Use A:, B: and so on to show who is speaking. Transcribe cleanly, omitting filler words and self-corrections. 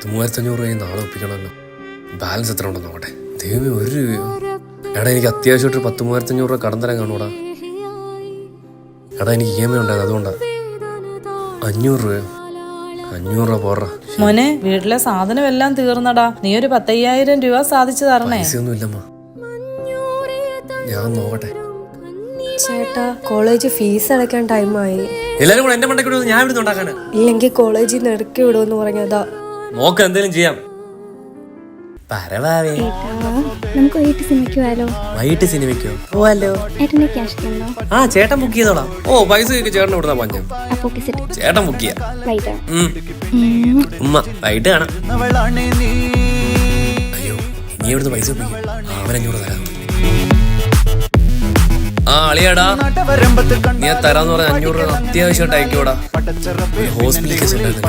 A: 3500 രൂപ നാളെ ഒപ്പിക്കണമല്ലോ. ബാലൻസ് എത്ര ഉണ്ടെന്ന് നോക്കട്ടെ. ദൈവമേ, 1 രൂപയോ? എടാ, എനിക്ക് അത്യാവശ്യമായിട്ട് 10,3500 രൂപ കടം തരാൻ കാണൂടാ. എടാ, എനിക്ക് EMI ഉണ്ടായത്, അതുകൊണ്ടാ. 500 രൂപയോ? 500 രൂപ പോറാ.
B: മോനെ, വീട്ടിലെ സാധനം എല്ലാം തീർന്നടാ. നീ ഒരു 10,000 രൂപ സാധിച്ചു തരണേ.
A: പൈസയൊന്നും ഇല്ലമ്മ, ഞാൻ നോക്കട്ടെ.
C: ചേട്ടാ, കോളേജ് ഫീസ് അടയ്ക്കാൻ ടൈമായി.
A: എല്ലാരും കൂടെ എന്റെ മണ്ടയ്ക്ക് വിടുന്നത് ഞാൻ ഇവിടുന്ന് ഉണ്ടാക്കാനാ.
C: ഇല്ലെങ്കിൽ കോളേജിൽ നിന്ന് ഇറക്കി വിടുമെന്ന് പറഞ്ഞതാ.
A: നോക്ക്, എന്തെങ്കിലും ചെയ്യാം.
D: നമുക്ക് വൈകിട്ട് സിനിമയ്ക്ക് പോയാലോ?
A: വൈകിട്ട് സിനിമയ്ക്കോ? പോവാലോ.
D: ഏട്ടന്റെ ക്യാഷ് തന്നോ?
A: ആ, ചേട്ടൻ ബുക്ക് ചെയ്തോളാം. ഓ, പൈസ ചേട്ടൻ ഇവിടുന്ന പഞ്ഞം. ചേട്ടൻ ബുക്ക് ചെയ്യാം. ഉമ്മ വൈകിട്ട് കാണാം. അയ്യോ, ഇനി എവിടുന്ന് പൈസ അവനഞ്ഞൂറ് തരാം. ആ, അളിയാടാ, നീ തരാന്ന് പറഞ്ഞ 500 രൂപ അത്യാവശ്യമായിട്ട് അയക്കോടാ. ഹോസ്പിറ്റൽ കേസ് ഉണ്ടായിരുന്നു.